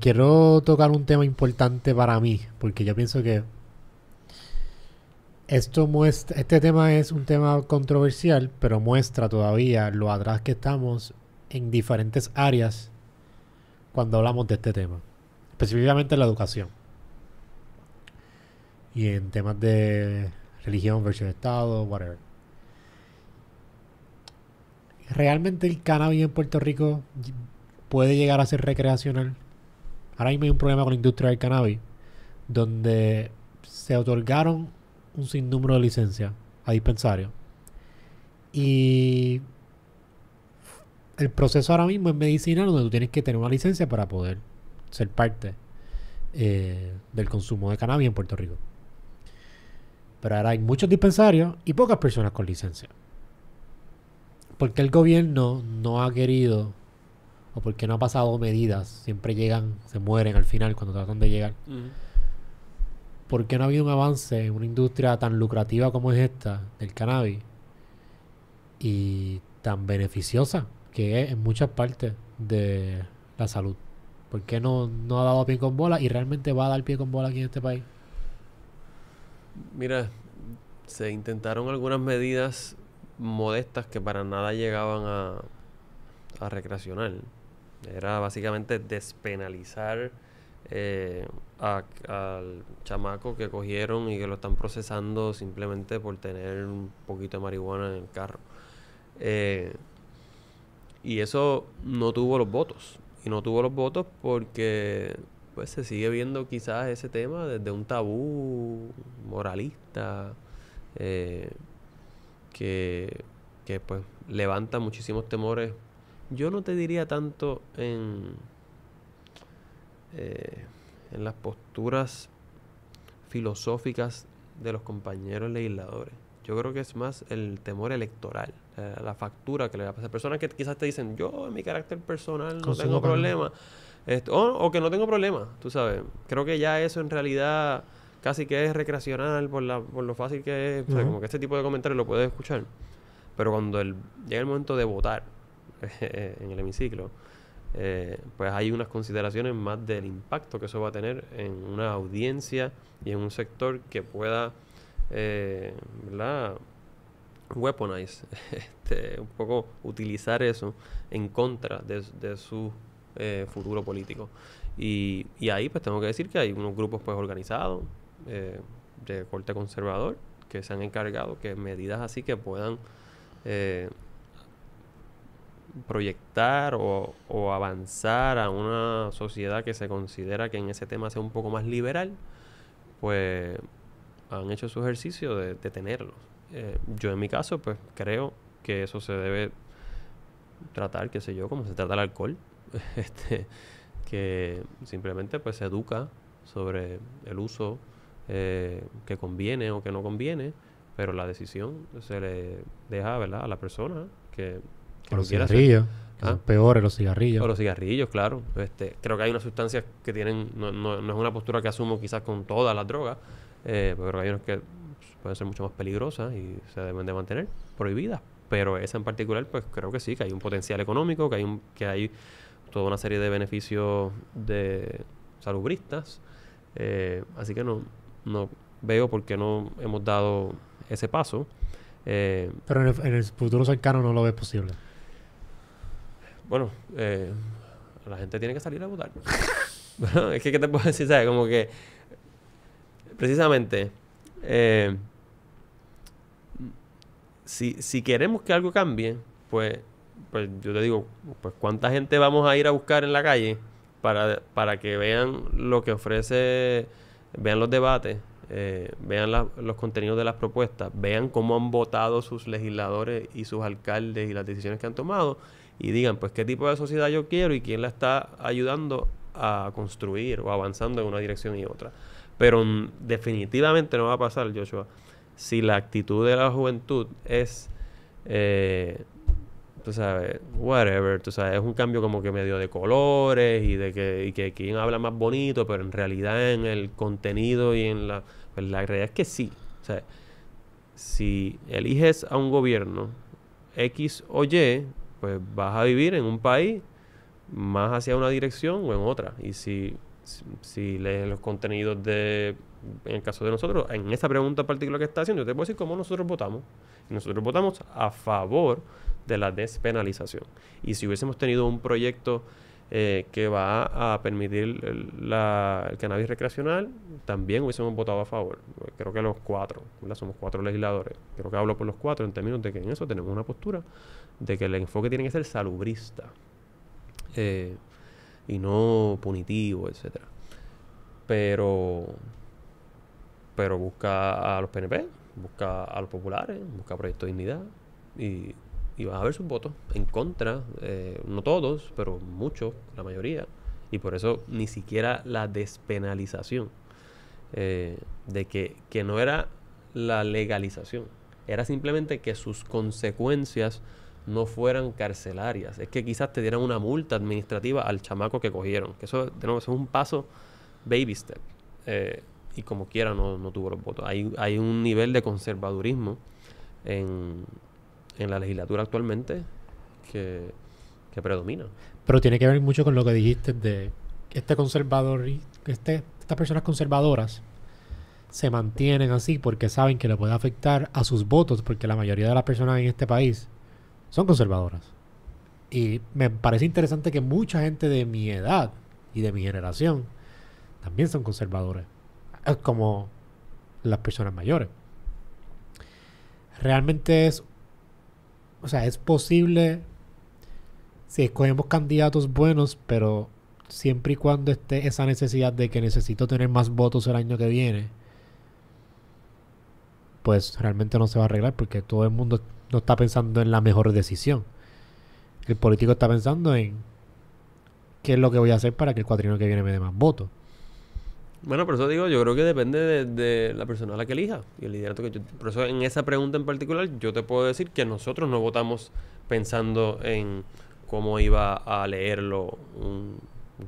Speaker 2: Quiero tocar un tema importante para mí, porque yo pienso que este tema es un tema controversial, pero muestra todavía lo atrás que estamos en diferentes áreas cuando hablamos de este tema, específicamente en la educación y en temas de religión versus Estado, whatever. ¿Realmente el cannabis en Puerto Rico puede llegar a ser recreacional? Ahora mismo hay un problema con la industria del cannabis, donde se otorgaron un sinnúmero de licencias a dispensarios. Y el proceso ahora mismo es medicinal, donde tú tienes que tener una licencia para poder ser parte del consumo de cannabis en Puerto Rico. Pero ahora hay muchos dispensarios y pocas personas con licencia. ¿Por qué el gobierno no ha querido, o por qué no ha pasado medidas? Siempre llegan, se mueren al final cuando tratan de llegar. ¿Por qué no ha habido un avance en una industria tan lucrativa como es esta, del cannabis, y tan beneficiosa que es en muchas partes de la salud? ¿Por qué no ha dado pie con bola y realmente va a dar pie con bola aquí en este país?
Speaker 1: Mira, se intentaron algunas medidas modestas que para nada llegaban a recreacional. Era básicamente despenalizar al chamaco que cogieron y que lo están procesando simplemente por tener un poquito de marihuana en el carro. Y eso no tuvo los votos. Y no tuvo los votos porque pues se sigue viendo quizás ese tema desde un tabú moralista que pues levanta muchísimos temores. Yo no te diría tanto en las posturas filosóficas de los compañeros legisladores. Yo creo que es más el temor electoral, la factura que le va a pasar. Personas que quizás te dicen, yo en mi carácter personal no tengo problema, o que no tengo problema, tú sabes. Creo que ya eso en realidad casi que es recreacional por lo fácil que es. O sea, como que este tipo de comentarios lo puedes escuchar. Pero cuando llega el momento de votar en el hemiciclo, pues hay unas consideraciones más del impacto que eso va a tener en una audiencia y en un sector que pueda, ¿verdad?, weaponize, un poco utilizar eso en contra de su futuro político. Y ahí pues tengo que decir que hay unos grupos pues organizados de corte conservador que se han encargado que medidas así que puedan proyectar o avanzar a una sociedad que se considera que en ese tema sea un poco más liberal, pues han hecho su ejercicio de tenerlos. Yo en mi caso pues creo que eso se debe tratar, qué sé yo, como se trata el alcohol, que simplemente pues se educa sobre el uso que conviene o que no conviene, pero la decisión se le deja, ¿verdad?, a la persona que
Speaker 2: los cigarrillos, que son peores los cigarrillos.
Speaker 1: O los cigarrillos, claro. Creo que hay unas sustancias que tienen, no es una postura que asumo quizás con todas las drogas, pero hay unas que pueden ser mucho más peligrosas y se deben de mantener prohibidas. Pero esa en particular, pues creo que sí, que hay un potencial económico, que hay toda una serie de beneficios de salubristas. Así que no veo por qué no hemos dado ese paso.
Speaker 2: Pero en el futuro cercano no lo ves posible.
Speaker 1: Bueno, la gente tiene que salir a votar. Es que, ¿qué te puedo decir? ¿Sabes? Como que, precisamente, si queremos que algo cambie, pues, pues yo te digo, pues cuánta gente vamos a ir a buscar en la calle para que vean lo que ofrece, vean los debates, vean los contenidos de las propuestas, vean cómo han votado sus legisladores y sus alcaldes y las decisiones que han tomado y digan, pues qué tipo de sociedad yo quiero y quién la está ayudando a construir o avanzando en una dirección y otra. Pero definitivamente no va a pasar, Joshua, si la actitud de la juventud es, tú sabes, whatever, tú sabes, es un cambio como que medio de colores y que quien habla más bonito, pero en realidad en el contenido y en pues la realidad es que sí. O sea, si eliges a un gobierno X o Y, pues vas a vivir en un país más hacia una dirección o en otra. Y si lees los contenidos en el caso de nosotros, en esta pregunta particular que está haciendo, yo te puedo decir cómo nosotros votamos. Y nosotros votamos a favor de la despenalización. Y si hubiésemos tenido un proyecto que va a permitir el cannabis recreacional, también hubiésemos votado a favor. Creo que los 4, ¿verdad? Somos 4 legisladores. Creo que hablo por los 4 en términos de que en eso tenemos una postura de que el enfoque tiene que ser salubrista y no punitivo, etcétera. Pero busca a los PNP, busca a los populares, busca a Proyecto de Dignidad y vas a ver sus votos en contra, no todos, pero muchos, la mayoría. Y por eso ni siquiera la despenalización, de que no era la legalización, era simplemente que sus consecuencias no fueran carcelarias. Es que quizás te dieran una multa administrativa al chamaco que cogieron. Que eso, de nuevo, eso es un paso baby step. Y como quiera no tuvo los votos. Hay un nivel de conservadurismo en la legislatura actualmente que predomina.
Speaker 2: Pero tiene que ver mucho con lo que dijiste de este conservador y estas personas conservadoras se mantienen así porque saben que le puede afectar a sus votos, porque la mayoría de las personas en este país son conservadoras. Y me parece interesante que mucha gente de mi edad y de mi generación también son conservadores, como las personas mayores. Realmente es posible si escogemos candidatos buenos, pero siempre y cuando esté esa necesidad de que necesito tener más votos el año que viene, pues realmente no se va a arreglar, porque todo el mundo no está pensando en la mejor decisión. El político está pensando en qué es lo que voy a hacer para que el cuatrienio que viene me dé más votos.
Speaker 1: Bueno, por eso digo, yo creo que depende de la persona a la que elija y el liderato por eso en esa pregunta en particular yo te puedo decir que nosotros no votamos pensando en cómo iba a leerlo un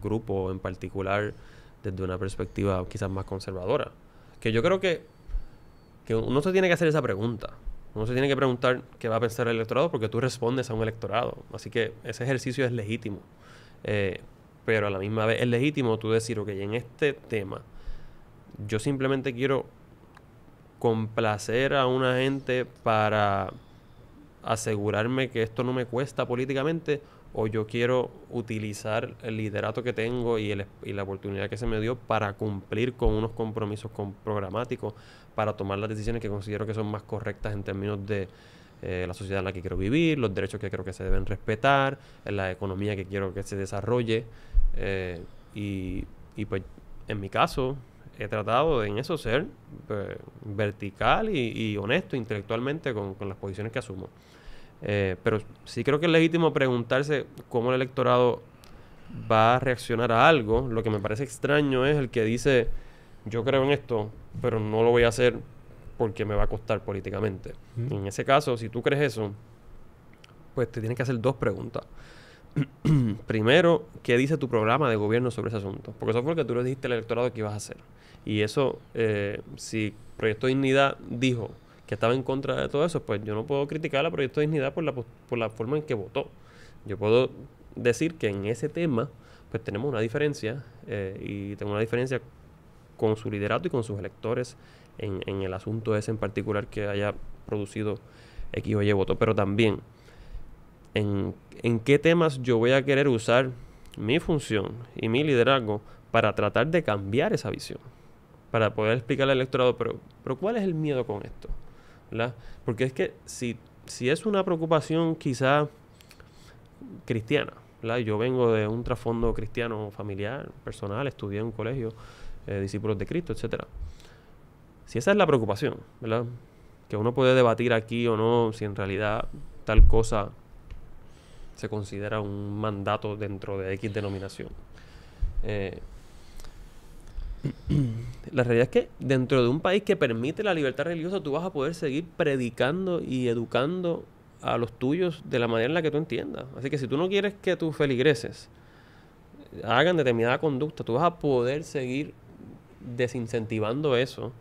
Speaker 1: grupo en particular desde una perspectiva quizás más conservadora. Que yo creo que uno se tiene que hacer esa pregunta. Uno se tiene que preguntar qué va a pensar el electorado porque tú respondes a un electorado. Así que ese ejercicio es legítimo. Pero a la misma vez es legítimo tú decir, ok, en este tema yo simplemente quiero complacer a una gente para asegurarme que esto no me cuesta políticamente, o yo quiero utilizar el liderato que tengo y la oportunidad que se me dio para cumplir con unos compromisos programáticos, para tomar las decisiones que considero que son más correctas en términos de la sociedad en la que quiero vivir, los derechos que creo que se deben respetar, la economía que quiero que se desarrolle. Y pues en mi caso he tratado de en eso ser vertical y honesto intelectualmente con las posiciones que asumo. Pero sí creo que es legítimo preguntarse cómo el electorado va a reaccionar a algo. Lo que me parece extraño es el que dice, yo creo en esto, pero no lo voy a hacer porque me va a costar políticamente. En ese caso, si tú crees eso, pues te tienes que hacer 2 preguntas. Primero, ¿qué dice tu programa de gobierno sobre ese asunto? Porque eso fue lo que tú le dijiste al electorado que ibas a hacer. Y eso, si Proyecto de Dignidad dijo que estaba en contra de todo eso, pues yo no puedo criticar a Proyecto de Dignidad por la forma en que votó. Yo puedo decir que en ese tema, pues tenemos una diferencia, y tengo una diferencia con su liderato y con sus electores en el asunto ese en particular que haya producido X o Y voto. Pero también, en qué temas yo voy a querer usar mi función y mi liderazgo para tratar de cambiar esa visión, para poder explicarle al electorado, pero ¿cuál es el miedo con esto? ¿verdad? Porque es que si es una preocupación quizá cristiana, ¿verdad? Yo vengo de un trasfondo cristiano familiar, personal, estudié en un colegio, discípulos de Cristo, etcétera. Si esa es la preocupación, ¿verdad? Que uno puede debatir aquí o no si en realidad tal cosa se considera un mandato dentro de X denominación. La realidad es que dentro de un país que permite la libertad religiosa, tú vas a poder seguir predicando y educando a los tuyos de la manera en la que tú entiendas. Así que si tú no quieres que tus feligreses hagan determinada conducta, tú vas a poder seguir desincentivando eso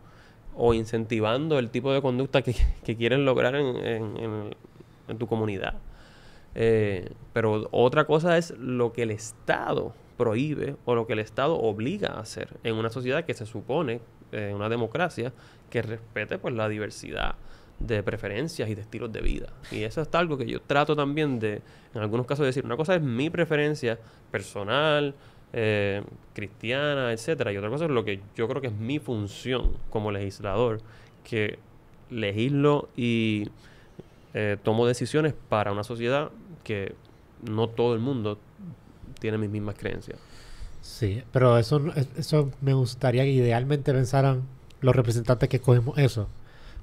Speaker 1: o incentivando el tipo de conducta que quieren lograr en tu comunidad. Pero otra cosa es lo que el Estado prohíbe o lo que el Estado obliga a hacer en una sociedad que se supone, en una democracia, que respete pues la diversidad de preferencias y de estilos de vida. Y eso es algo que yo trato también de, en algunos casos, decir, una cosa es mi preferencia personal, cristiana, etcétera, y otra cosa es lo que yo creo que es mi función como legislador, que legislo y tomo decisiones para una sociedad que no todo el mundo tiene mis mismas creencias.
Speaker 2: Sí, pero eso me gustaría que idealmente pensaran los representantes que escogemos eso.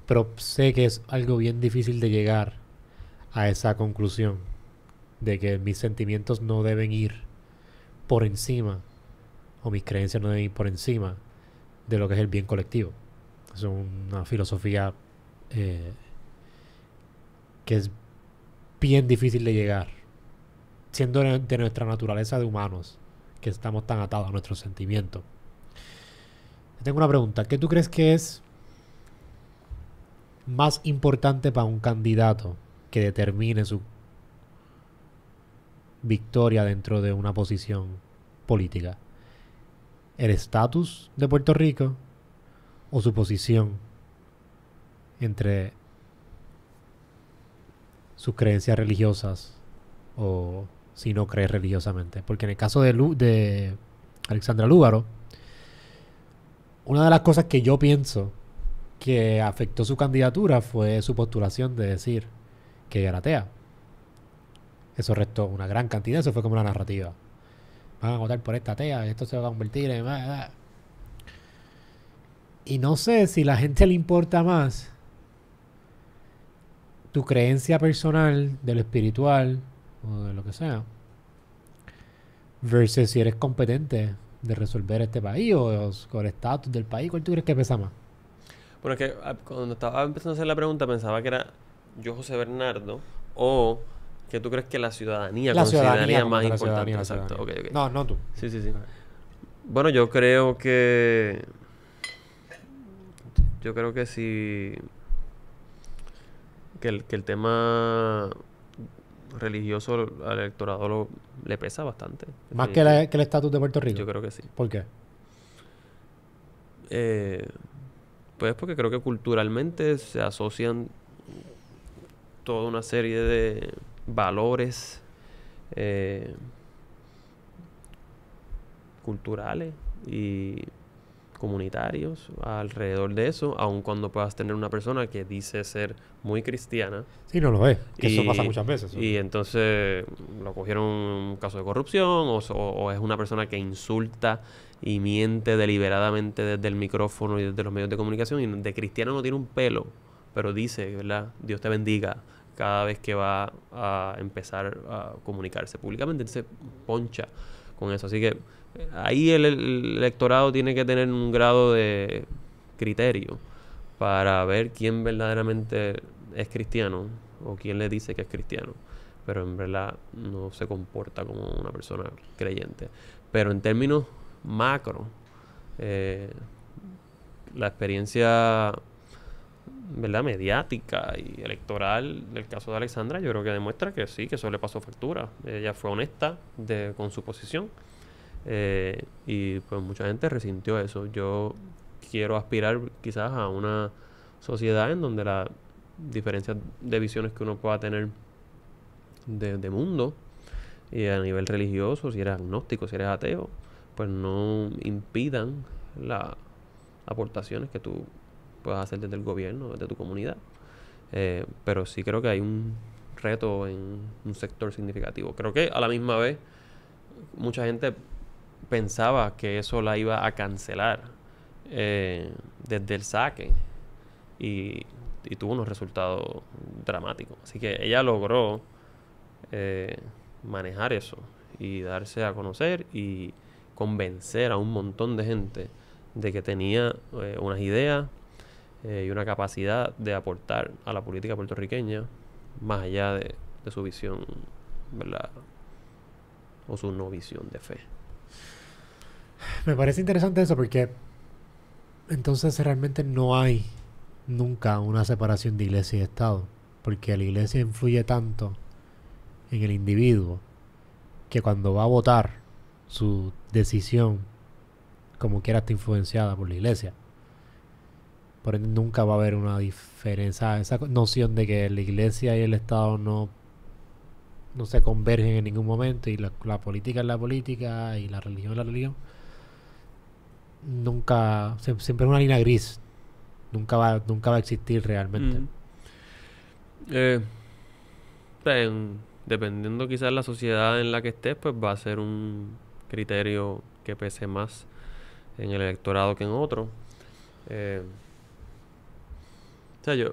Speaker 2: Pero sé que es algo bien difícil de llegar a esa conclusión de que mis sentimientos no deben ir por encima, o mis creencias no deben ir por encima de lo que es el bien colectivo. Es una filosofía que es bien difícil de llegar, siendo de nuestra naturaleza de humanos, que estamos tan atados a nuestros sentimientos. Tengo una pregunta. ¿Qué tú crees que es más importante para un candidato que determine su victoria dentro de una posición política? ¿El estatus de Puerto Rico o su posición entre sus creencias religiosas o si no cree religiosamente? Porque en el caso de Alexandra Lúgaro, una de las cosas que yo pienso que afectó su candidatura fue su postulación de decir que ella era atea. Eso restó una gran cantidad, eso fue como la narrativa. Van a votar por esta atea, esto se va a convertir en... Y no sé si a la gente le importa más tu creencia personal de lo espiritual o de lo que sea versus si eres competente de resolver este país o el estatus del país. ¿Cuál tú crees que pesa más?
Speaker 1: Bueno, es que cuando estaba empezando a hacer la pregunta pensaba que era yo, José Bernardo, o que tú crees que la ciudadanía consideraría más importante. Exacto. Okay.
Speaker 2: No, no tú.
Speaker 1: Sí. Bueno, yo creo que sí, que el tema religioso al electorado le pesa bastante.
Speaker 2: Más que el estatus de Puerto Rico.
Speaker 1: Yo creo que sí.
Speaker 2: ¿Por qué?
Speaker 1: Pues porque creo que culturalmente se asocian toda una serie de valores culturales y comunitarios alrededor de eso, aun cuando puedas tener una persona que dice ser muy cristiana.
Speaker 2: Sí, no lo es. Que eso pasa muchas veces.
Speaker 1: Y entonces lo cogieron un caso de corrupción o es una persona que insulta y miente deliberadamente desde el micrófono y desde los medios de comunicación y de cristiano no tiene un pelo, pero dice, ¿verdad? Dios te bendiga cada vez que va a empezar a comunicarse públicamente, entonces poncha con eso. Así que ahí el electorado tiene que tener un grado de criterio para ver quién verdaderamente es cristiano o quién le dice que es cristiano, pero en verdad no se comporta como una persona creyente. Pero en términos macro, la experiencia, ¿verdad?, mediática y electoral del caso de Alexandra, yo creo que demuestra que sí, que eso le pasó factura. Ella fue honesta con su posición y pues mucha gente resintió eso. Yo quiero aspirar quizás a una sociedad en donde las diferencias de visiones que uno pueda tener de mundo y a nivel religioso, si eres agnóstico, si eres ateo, pues no impidan las aportaciones que tú puedas hacer desde el gobierno, desde tu comunidad. Pero sí creo que hay un reto en un sector significativo. Creo que a la misma vez mucha gente pensaba que eso la iba a cancelar desde el saque y, y tuvo unos resultados dramáticos. Así que ella logró manejar eso y darse a conocer y convencer a un montón de gente de que tenía unas ideas y una capacidad de aportar a la política puertorriqueña más allá de su visión, ¿verdad? O su no visión de fe.
Speaker 2: Me parece interesante eso porque entonces realmente no hay nunca una separación de iglesia y Estado, porque la iglesia influye tanto en el individuo que cuando va a votar, su decisión como quiera está influenciada por la iglesia. Por ende nunca va a haber una diferencia, esa noción de que la iglesia y el Estado no se convergen en ningún momento y la política es la política y la religión es la religión. Nunca, siempre es una línea gris. Nunca va a existir realmente.
Speaker 1: Dependiendo quizás de la sociedad en la que estés, pues va a ser un criterio que pese más en el electorado que en otro. O sea, yo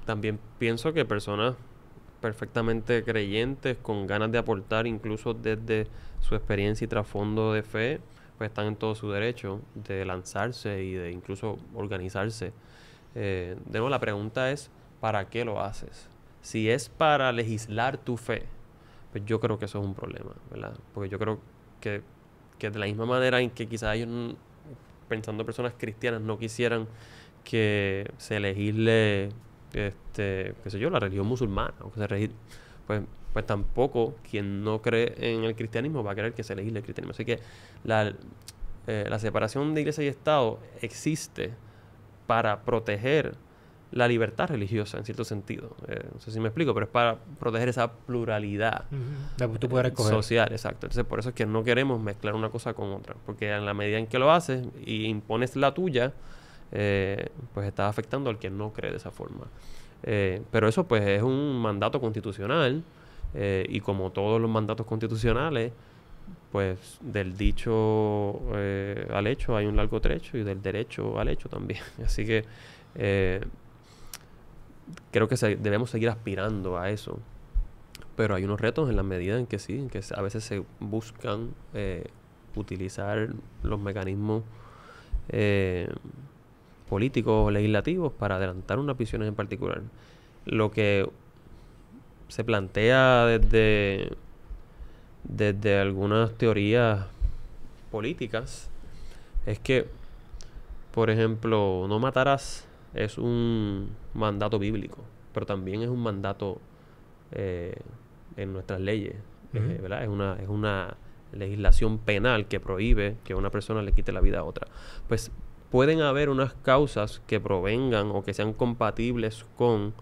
Speaker 1: también pienso que personas perfectamente creyentes, con ganas de aportar incluso desde su experiencia y trasfondo de fe, pues están en todo su derecho de lanzarse y de incluso organizarse. De nuevo, la pregunta es, ¿para qué lo haces? Si es para legislar tu fe, pues yo creo que eso es un problema, ¿verdad? Porque yo creo que de la misma manera en que quizás ellos, pensando personas cristianas, no quisieran que se legisle, qué sé yo, la religión musulmana, o que se pues tampoco quien no cree en el cristianismo va a querer que se legisle el cristianismo. Así que la separación de iglesia y Estado existe para proteger la libertad religiosa, en cierto sentido. No sé si me explico, pero es para proteger esa pluralidad social, exacto. Entonces, por eso es que no queremos mezclar una cosa con otra, porque en la medida en que lo haces y impones la tuya, pues estás afectando al que no cree de esa forma. Pero eso, pues, es un mandato constitucional, y como todos los mandatos constitucionales, pues, del dicho al hecho hay un largo trecho, y del derecho al hecho también. Así que creo que debemos seguir aspirando a eso, pero hay unos retos en la medida en que sí, en que a veces se buscan utilizar los mecanismos políticos o legislativos para adelantar unas visiones en particular. Lo que se plantea desde algunas teorías políticas es que, por ejemplo, no matarás es un mandato bíblico, pero también es un mandato en nuestras leyes, ¿verdad? Es una legislación penal que prohíbe que una persona le quite la vida a otra. Pues pueden haber unas causas que provengan o que sean compatibles con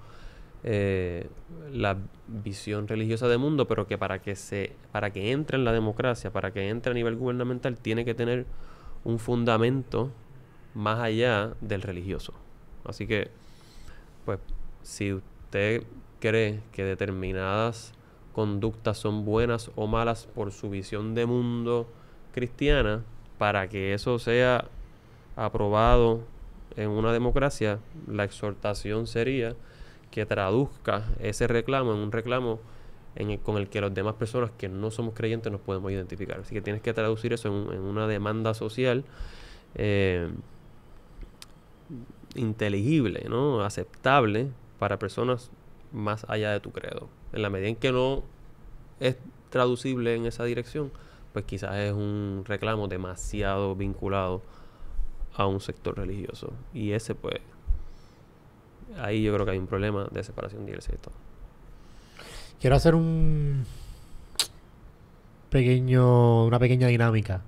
Speaker 1: la visión religiosa del mundo, pero que para que entre en la democracia, para que entre a nivel gubernamental, tiene que tener un fundamento más allá del religioso. Así que, pues, si usted cree que determinadas conductas son buenas o malas por su visión de mundo cristiana, para que eso sea aprobado en una democracia, la exhortación sería que traduzca ese reclamo en un reclamo con el que las demás personas que no somos creyentes nos podemos identificar. Así que tienes que traducir eso en una demanda social inteligible, ¿no? Aceptable para personas más allá de tu credo. En la medida en que no es traducible en esa dirección, pues quizás es un reclamo demasiado vinculado a un sector religioso. Y ese, pues, ahí yo creo que hay un problema de separación de iglesia y Estado.
Speaker 2: Quiero hacer una pequeña dinámica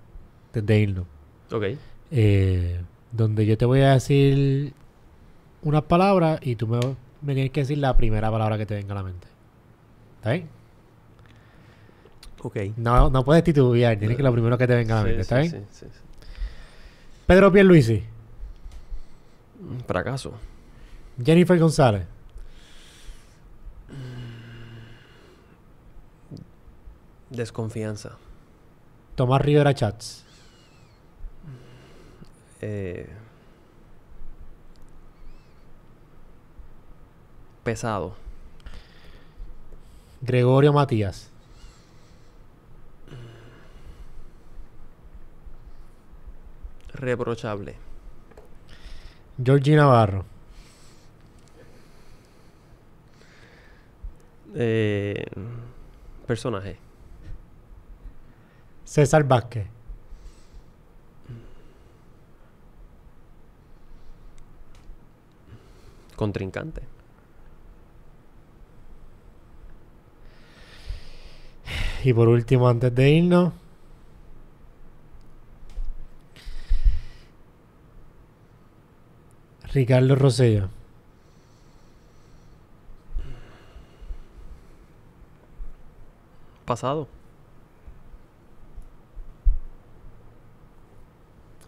Speaker 2: desde irnos.
Speaker 1: Ok.
Speaker 2: Donde yo te voy a decir unas palabras y tú me tienes que decir la primera palabra que te venga a la mente. ¿Está bien?
Speaker 1: Ok.
Speaker 2: No puedes titubear, tienes que lo primero que te venga a la mente. ¿Está bien?
Speaker 1: Sí.
Speaker 2: Pedro Pierluisi.
Speaker 1: Fracaso.
Speaker 2: Jennifer González.
Speaker 1: Desconfianza.
Speaker 2: Tomás Rivera Chats.
Speaker 1: Pesado.
Speaker 2: Gregorio Matías.
Speaker 1: Reprochable.
Speaker 2: Georgie Navarro.
Speaker 1: Personaje.
Speaker 2: César Vázquez.
Speaker 1: Contrincante.
Speaker 2: Y por último, antes de irnos, Ricardo Rosselló.
Speaker 1: Pasado.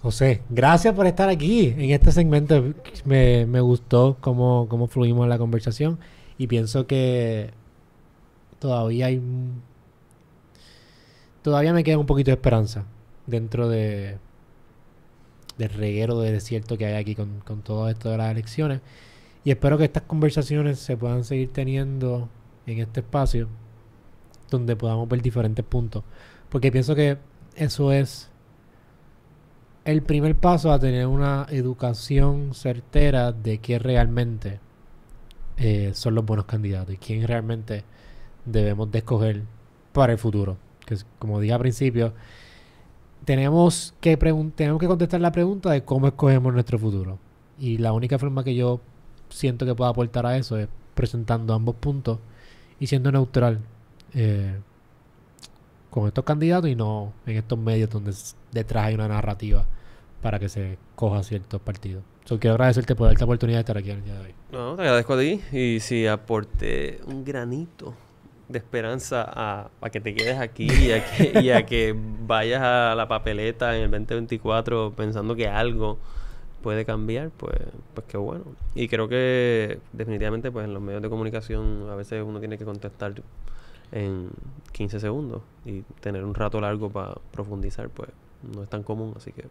Speaker 2: José, gracias por estar aquí en este segmento. Me gustó cómo fluimos en la conversación y pienso que todavía me queda un poquito de esperanza dentro del reguero de desierto que hay aquí con todo esto de las elecciones. Y espero que estas conversaciones se puedan seguir teniendo en este espacio donde podamos ver diferentes puntos. Porque pienso que eso es el primer paso a tener una educación certera de quién realmente son los buenos candidatos y quién realmente debemos de escoger para el futuro. Que como dije al principio, tenemos que contestar la pregunta de cómo escogemos nuestro futuro. Y la única forma que yo siento que puedo aportar a eso es presentando ambos puntos y siendo neutral con estos candidatos y no en estos medios donde detrás hay una narrativa para que se coja ciertos partidos. Quiero agradecerte por esta oportunidad de estar aquí el día de hoy.
Speaker 1: No, te agradezco a ti. Y si aporté un granito de esperanza a que te quedes aquí y a que vayas a la papeleta en el 2024 pensando que algo puede cambiar, pues qué bueno. Y creo que definitivamente pues en los medios de comunicación a veces uno tiene que contestar en 15 segundos y tener un rato largo para profundizar, pues no es tan común, así que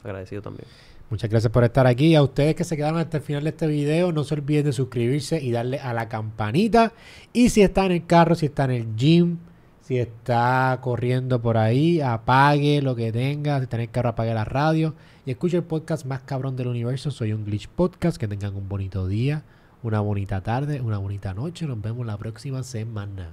Speaker 1: agradecido también.
Speaker 2: Muchas gracias por estar aquí. A ustedes que se quedaron hasta el final de este video, no se olviden de suscribirse y darle a la campanita. Y si está en el carro, si está en el gym, si está corriendo por ahí, apague lo que tenga. Si está en el carro, apague la radio. Y escuche el podcast más cabrón del universo. Soy un Glitch Podcast. Que tengan un bonito día, una bonita tarde, una bonita noche. Nos vemos la próxima semana.